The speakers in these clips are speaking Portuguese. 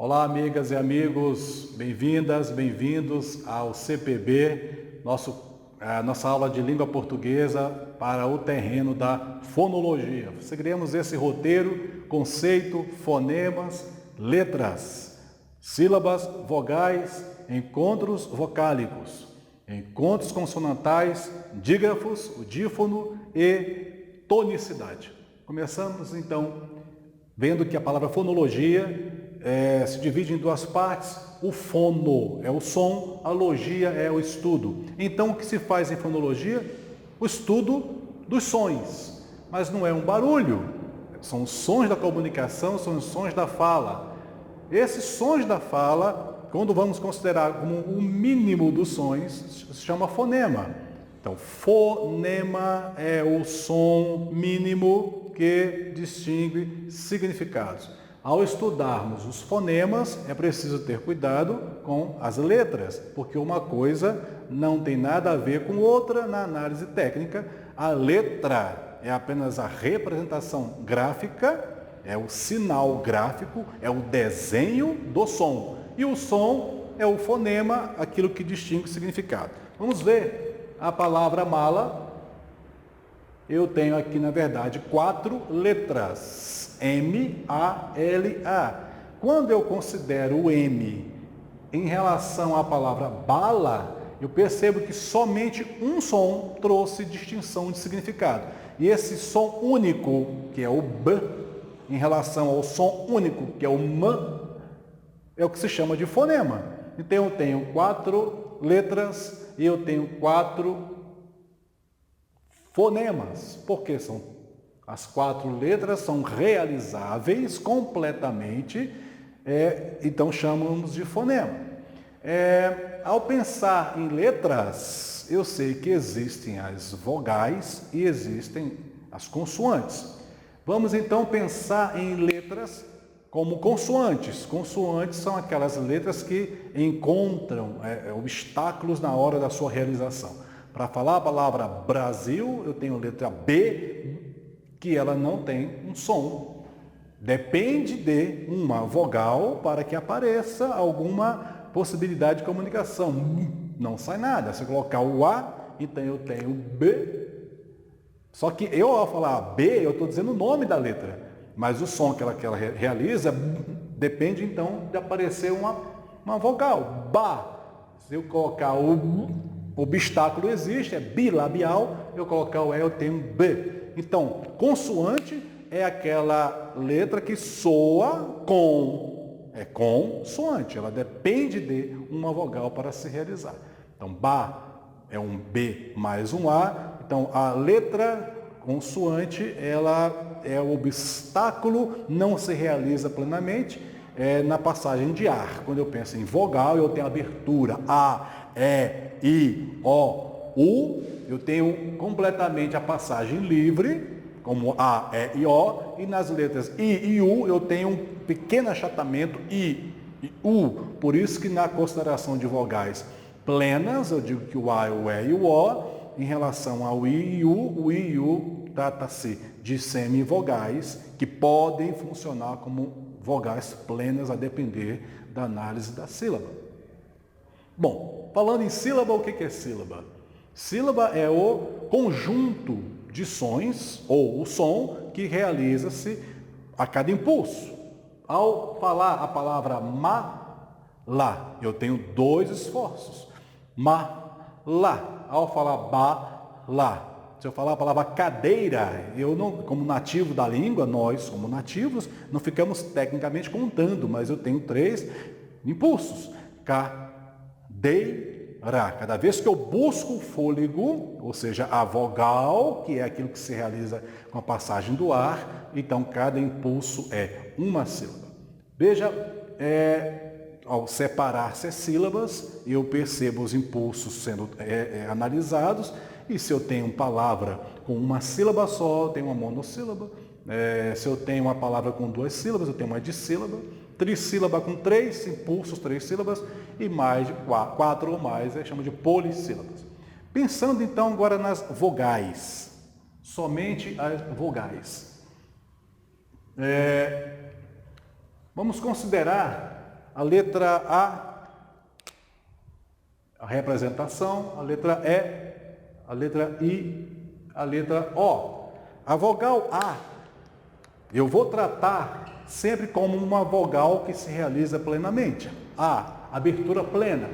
Olá, amigas e amigos, bem-vindas, bem-vindos ao CPB, nossa aula de língua portuguesa para o terreno da fonologia. Seguiremos esse roteiro: conceito, fonemas, letras, sílabas, vogais, encontros vocálicos, encontros consonantais, dígrafos, o dífono e tonicidade. Começamos então vendo que a palavra fonologia se divide em duas partes. O fono é o som, a logia é o estudo. Então, o que se faz em fonologia? O estudo dos sons. Mas não é um barulho, são os sons da comunicação, são os sons da fala. Esses sons da fala, quando vamos considerar como o mínimo dos sons, se chama fonema. Então, fonema é o som mínimo que distingue significados. Ao estudarmos os fonemas, é preciso ter cuidado com as letras, porque uma coisa não tem nada a ver com outra na análise técnica. A letra é apenas a representação gráfica, é o sinal gráfico, é o desenho do som. E o som é o fonema, aquilo que distingue o significado. Vamos ver a palavra mala. Eu tenho aqui, na verdade, 4 letras. M-A-L-A. Quando eu considero o M em relação à palavra bala, eu percebo que somente um som trouxe distinção de significado. E esse som único, que é o B, em relação ao som único, que é o M, é o que se chama de fonema. Então eu tenho 4 letras e eu tenho 4 fonemas. Por que são? As 4 letras são realizáveis completamente, então chamamos de fonema. Ao pensar em letras, eu sei que existem as vogais e existem as consoantes. Vamos então pensar em letras como consoantes. Consoantes são aquelas letras que encontram obstáculos na hora da sua realização. Para falar a palavra Brasil, eu tenho letra B, que ela não tem um som. Depende de uma vogal para que apareça alguma possibilidade de comunicação. Não sai nada. Se eu colocar o A, então eu tenho B. Só que eu, ao falar B, eu estou dizendo o nome da letra. Mas o som que ela realiza depende, então, de aparecer uma vogal. Ba. Se eu colocar o obstáculo existe, é bilabial. Eu colocar o E, eu tenho B. Então, consoante é aquela letra que soa com, é consoante, ela depende de uma vogal para se realizar. Então, ba é um B mais um A, então a letra consoante, ela é o obstáculo, não se realiza plenamente na passagem de ar. Quando eu penso em vogal, eu tenho abertura, A, E, I, O, U, eu tenho completamente a passagem livre, como A, E, I, O, e nas letras I e U eu tenho um pequeno achatamento I e U. Por isso que na consideração de vogais plenas, eu digo que o A, o E e o O, em relação ao I e U trata-se de semivogais que podem funcionar como vogais plenas a depender da análise da sílaba. Bom, falando em sílaba, o que é sílaba? Sílaba é o conjunto de sons, ou o som, que realiza-se a cada impulso. Ao falar a palavra lá, eu tenho 2 esforços. Lá. Ao falar lá. Se eu falar a palavra cadeira, eu não, como nativo da língua, nós, como nativos, não ficamos tecnicamente contando, mas eu tenho 3 impulsos. Cadeira. Cada vez que eu busco o fôlego, ou seja, a vogal, que é aquilo que se realiza com a passagem do ar, então cada impulso é uma sílaba. Veja, ao separar-se as sílabas, eu percebo os impulsos sendo analisados, e se eu tenho uma palavra com uma sílaba só, eu tenho uma monossílaba. Se eu tenho uma palavra com 2 sílabas, eu tenho uma dissílaba. Trissílaba com 3 impulsos, 3 sílabas, e mais de 4 ou mais, chama de polissílabas. Pensando então agora nas vogais, somente as vogais. Vamos considerar A letra a representação, a letra E, a letra I, a letra O. A vogal A, eu vou tratar sempre como uma vogal que se realiza plenamente. A, abertura plena.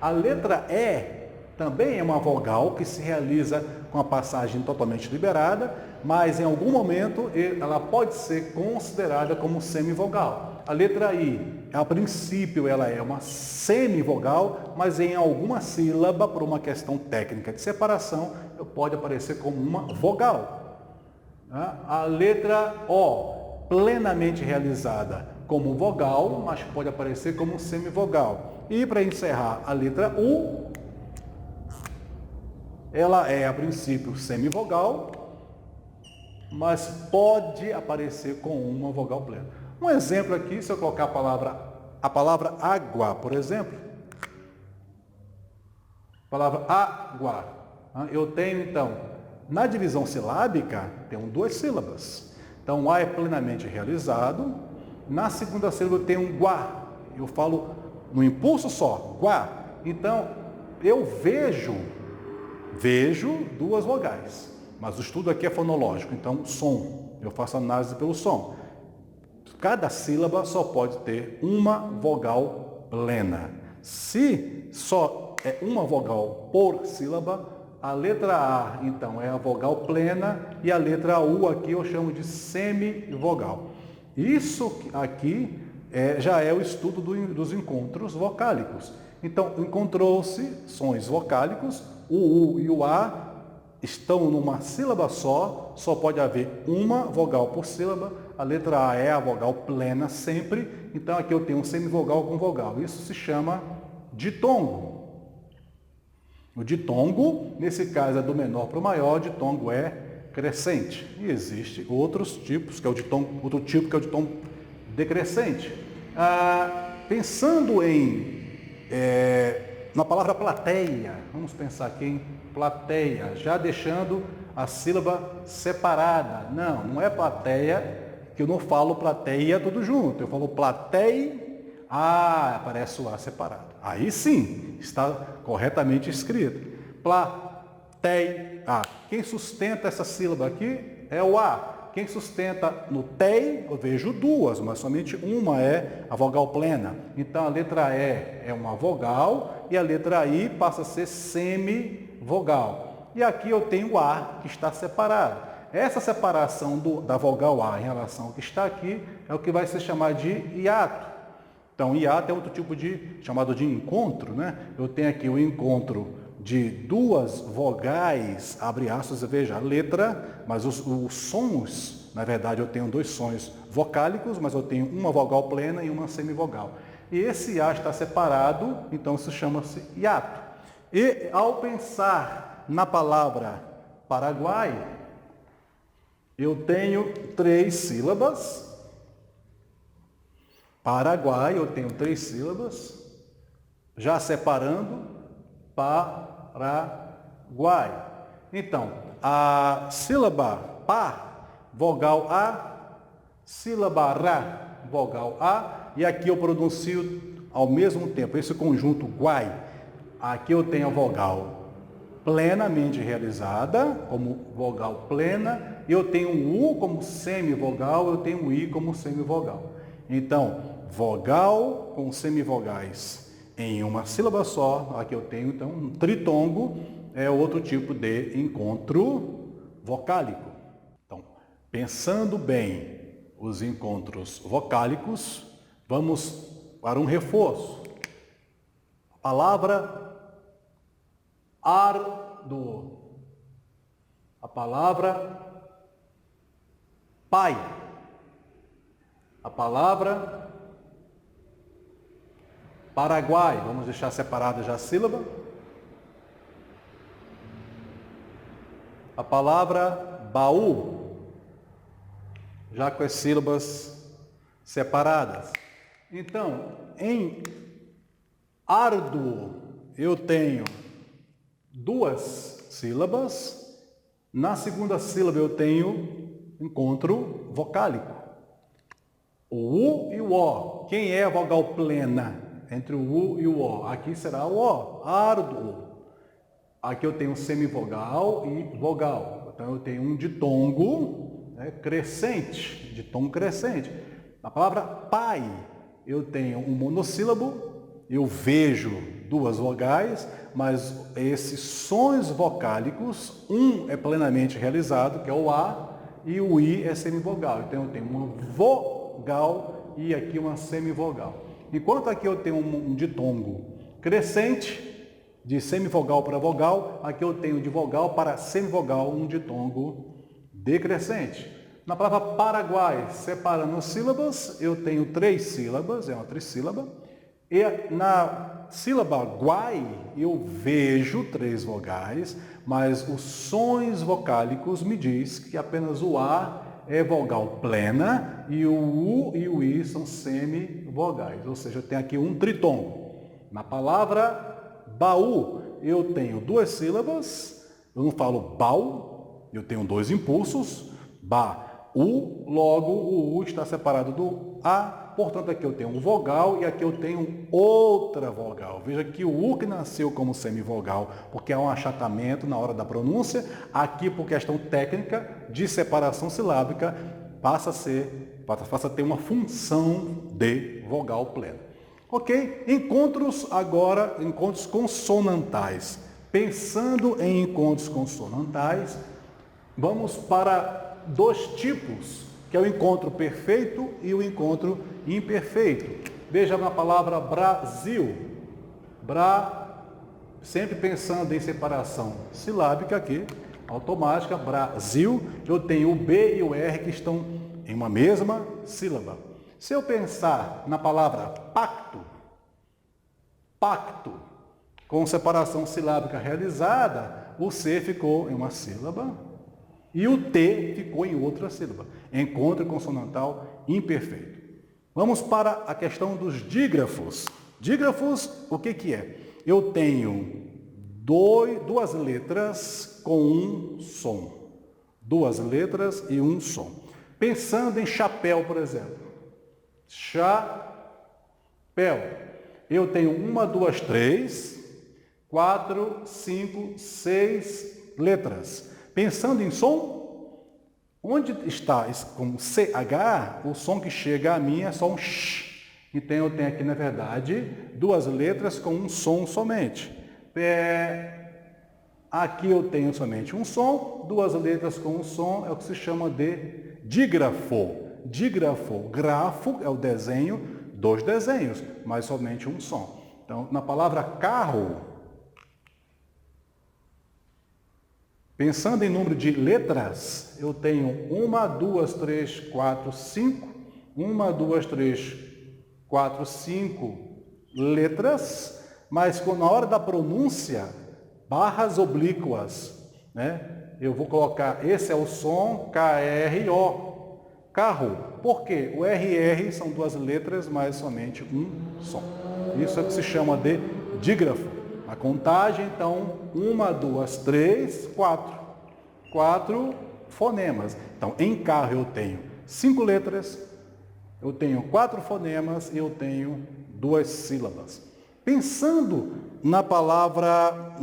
A letra E também é uma vogal que se realiza com a passagem totalmente liberada, mas em algum momento ela pode ser considerada como semivogal. A letra I, a princípio ela é uma semivogal, mas em alguma sílaba, por uma questão técnica de separação, pode aparecer como uma vogal. A letra O, plenamente realizada como vogal, mas pode aparecer como semivogal. E para encerrar, a letra U, ela é a princípio semivogal, mas pode aparecer com uma vogal plena. Um exemplo aqui, se eu colocar a palavra água, por exemplo. Palavra água. Eu tenho, então, na divisão silábica, tenho 2 sílabas. Então, o A é plenamente realizado. Na segunda sílaba eu tenho um guá. Eu falo no impulso só, guá. Então, eu vejo 2 vogais. Mas o estudo aqui é fonológico, então som. Eu faço análise pelo som. Cada sílaba só pode ter uma vogal plena. Se só é uma vogal por sílaba, a letra A, então, é a vogal plena e a letra U aqui eu chamo de semivogal. Isso aqui já é o estudo dos encontros vocálicos. Então, encontrou-se sons vocálicos, o U e o A estão numa sílaba só pode haver uma vogal por sílaba. A letra A é a vogal plena sempre, então aqui eu tenho um semivogal com vogal. Isso se chama ditongo. O ditongo, nesse caso, é do menor para o maior, o ditongo é crescente. E existe outros tipos, que é o ditongo, outro tipo que é o ditongo decrescente. Pensando na palavra plateia, vamos pensar aqui em plateia, já deixando a sílaba separada. Não é plateia, que eu não falo plateia tudo junto. Eu falo plateia, aparece o A separado. Aí sim, está corretamente escrito. Plateia. Quem sustenta essa sílaba aqui é o A. Quem sustenta no tei, eu vejo 2, mas somente uma é a vogal plena. Então a letra E é uma vogal e a letra I passa a ser semivogal. E aqui eu tenho o A que está separado. Essa separação da vogal A em relação ao que está aqui é o que vai se chamar de hiato. Então, hiato é outro tipo chamado de encontro, né? Eu tenho aqui o encontro de 2 vogais, abre aspas, veja, a letra, mas os sons, na verdade, eu tenho 2 sons vocálicos, mas eu tenho uma vogal plena e uma semivogal. E esse A está separado, então isso chama-se hiato. E ao pensar na palavra Paraguai, eu tenho 3 sílabas. Paraguai, eu tenho 3 sílabas, já separando, Paraguai. Então, a sílaba pá, vogal A, sílaba rá, vogal A, e aqui eu pronuncio ao mesmo tempo, esse conjunto guai. Aqui eu tenho a vogal plenamente realizada, como vogal plena, e eu tenho o U como semivogal, eu tenho o I como semivogal. Então, vogal com semivogais em uma sílaba só, aqui eu tenho então um tritongo, é outro tipo de encontro vocálico. Então, pensando bem os encontros vocálicos, vamos para um reforço. A palavra árduo, a palavra pai, a palavra Paraguai, vamos deixar separada já a sílaba. A palavra baú, já com as sílabas separadas. Então, em árduo, eu tenho 2 sílabas. Na segunda sílaba eu tenho encontro vocálico. O U e o O. Quem é a vogal plena entre o U e o O? Aqui será o O, árduo. Aqui eu tenho semivogal e vogal. Então eu tenho um ditongo, né, crescente, ditongo crescente. Na palavra pai, eu tenho um monossílabo, eu vejo duas vogais, mas esses sons vocálicos, um é plenamente realizado, que é o A, e o I é semivogal. Então eu tenho uma vogal e aqui uma semivogal. Enquanto aqui eu tenho um ditongo crescente, de semivogal para vogal, aqui eu tenho de vogal para semivogal um ditongo decrescente. Na palavra Paraguai, separando sílabas, eu tenho 3 sílabas, é uma trissílaba. E na sílaba guai, eu vejo 3 vogais, mas os sons vocálicos me diz que apenas o A é vogal plena e o U e o I são semivogais, ou seja, eu tenho aqui um tritongo. Na palavra baú, eu tenho 2 sílabas, eu não falo bau, eu tenho 2 impulsos, ba, u, logo o U está separado do A, portanto aqui eu tenho um vogal e aqui eu tenho outra vogal. Veja que o U que nasceu como semivogal, porque há um achatamento na hora da pronúncia, aqui por questão técnica de separação silábica, passa a ter uma função de vogal plena. Ok? Encontros agora, encontros consonantais. Pensando em encontros consonantais, vamos para 2 tipos, que é o encontro perfeito e o encontro imperfeito. Veja na palavra Brasil. Sempre pensando em separação silábica aqui, automática, Brasil, eu tenho o B e o R que estão em uma mesma sílaba. Se eu pensar na palavra pacto, pacto, com separação silábica realizada, o C ficou em uma sílaba e o T ficou em outra sílaba. Encontro consonantal imperfeito. Vamos para a questão dos dígrafos. Dígrafos, o que é? Eu tenho 2 letras com um som. 2 letras e um som. Pensando em chapéu, por exemplo. Chapéu. Eu tenho 1, 2, 3, 4, 5, 6 letras. Pensando em som, onde está com CH, o som que chega a mim é só um sh. Então eu tenho aqui, na verdade, 2 letras com um som somente. Aqui eu tenho somente um som, 2 letras com um som, é o que se chama de dígrafo. Dígrafo, grafo é o desenho, 2 desenhos, mas somente um som. Então, na palavra carro, pensando em número de letras, eu tenho 1, 2, 3, 4, 5. 1, 2, 3, 4, 5 letras, mas na hora da pronúncia, barras oblíquas, né? Eu vou colocar, esse é o som KRO. Carro. Por quê? O RR são 2 letras, mas somente um som. Isso é o que se chama de dígrafo. A contagem, então, 1, 2, 3, 4. 4 fonemas. Então, em carro eu tenho 5 letras, eu tenho 4 fonemas e eu tenho 2 sílabas. Pensando na palavra,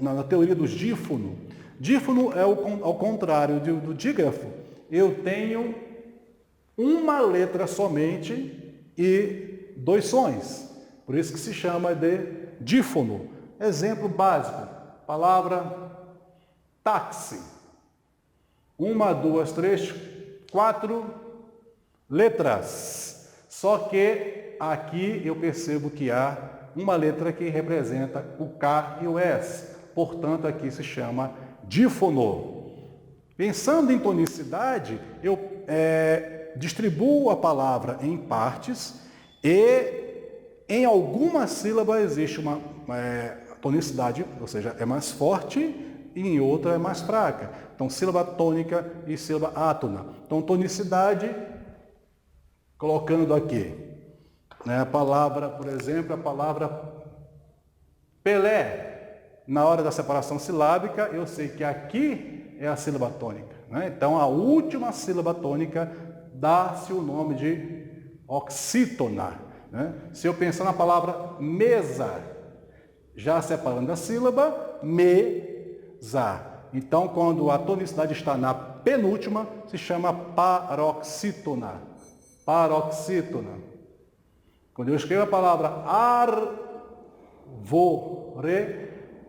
na teoria dos dífono, dífono é ao contrário do dígrafo. Eu tenho 1 letra somente e 2 sons. Por isso que se chama de dífono. Exemplo básico. Palavra táxi. 1, 2, 3, 4 letras. Só que aqui eu percebo que há uma letra que representa o K e o S. Portanto, aqui se chama dífono. Pensando em tonicidade, eu distribuo a palavra em partes e em alguma sílaba existe uma tonicidade, ou seja, é mais forte e em outra é mais fraca. Então, sílaba tônica e sílaba átona. Então, tonicidade, colocando aqui, né, a palavra, por exemplo, a palavra Pelé. Na hora da separação silábica, eu sei que aqui é a sílaba tônica, né? Então, a última sílaba tônica dá-se o nome de oxítona, né? Se eu pensar na palavra mesa, já separando a sílaba, mesa. Então, quando a tonicidade está na penúltima, se chama paroxítona. Paroxítona. Quando eu escrevo a palavra árvore,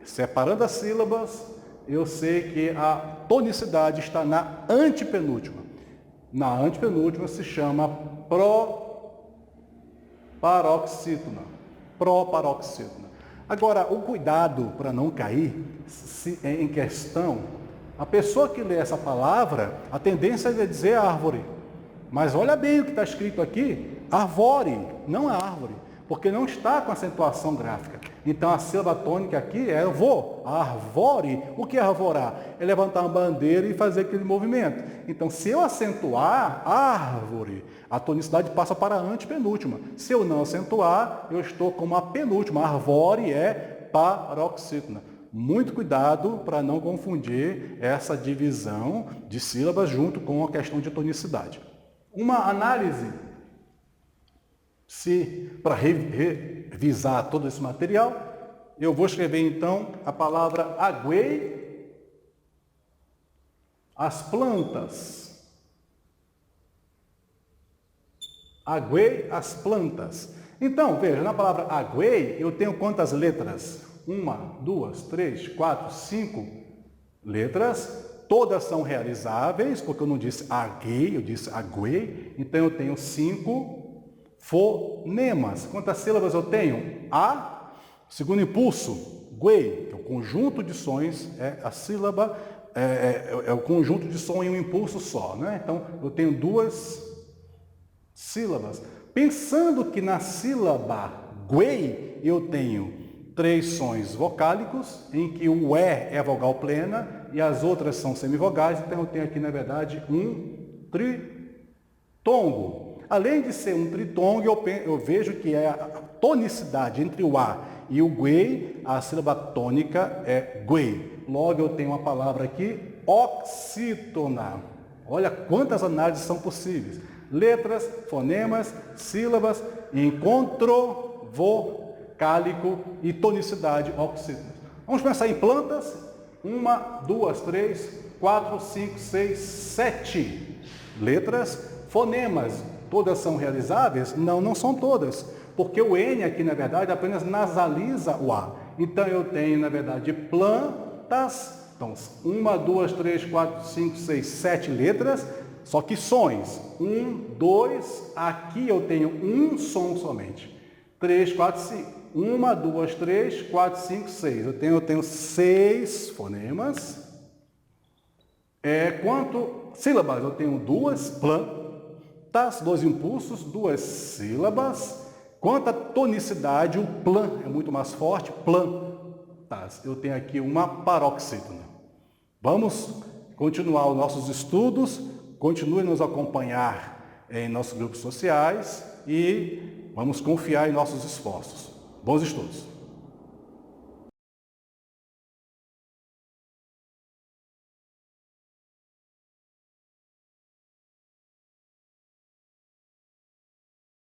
separando as sílabas, eu sei que a tonicidade está na antepenúltima. Na antepenúltima se chama proparoxítona. Proparoxítona. Agora, o cuidado para não cair em questão, a pessoa que lê essa palavra, a tendência é dizer árvore. Mas olha bem o que está escrito aqui, arvore, não árvore, porque não está com acentuação gráfica. Então a sílaba tônica aqui é vo, arvore. O que é arvorar? É levantar uma bandeira e fazer aquele movimento. Então se eu acentuar árvore, a tonicidade passa para a antepenúltima. Se eu não acentuar, eu estou como a penúltima. Arvore é paroxítona. Muito cuidado para não confundir essa divisão de sílabas junto com a questão de tonicidade. Uma análise, para revisar todo esse material, eu vou escrever então a palavra aguei, as plantas. Aguei as plantas. Então, veja, na palavra aguei, eu tenho quantas letras? 1, 2, 3, 4, 5 letras. Todas são realizáveis, porque eu não disse aguei, eu disse aguei. Então, eu tenho 5 fonemas. Quantas sílabas eu tenho? A, segundo impulso, guei, que é o conjunto de sons, é a sílaba, é o conjunto de som em um impulso só, né? Então, eu tenho 2 sílabas. Pensando que na sílaba guei, eu tenho 3 sons vocálicos, em que o E é a vogal plena e as outras são semivogais, então eu tenho aqui, na verdade, um tritongo. Além de ser um tritongo, eu vejo que é a tonicidade entre o A e o guei, a sílaba tônica é guei. Logo, eu tenho uma palavra aqui, oxítona. Olha quantas análises são possíveis. Letras, fonemas, sílabas, encontro, vocálico e tonicidade oxítona. Vamos pensar em plantas. 1, 2, 3, 4, 5, 6, 7 letras. Fonemas, todas são realizáveis? Não, não são todas, porque o N aqui, na verdade, apenas nasaliza o A. Então, eu tenho, na verdade, plantas. Então, 1, 2, 3, 4, 5, 6, 7 letras, só que sons. 1, 2, aqui eu tenho um som somente. 3, 4, 5. 1, 2, 3, 4, 5, 6. Eu tenho 6 fonemas. Quanto sílabas? Eu tenho 2 plantas, 2 impulsos, 2 sílabas. Quanto à tonicidade, o plan é muito mais forte, plantas. Eu tenho aqui uma paroxítona. Vamos continuar os nossos estudos. Continue nos acompanhar em nossos grupos sociais e vamos confiar em nossos esforços. Bons estudos!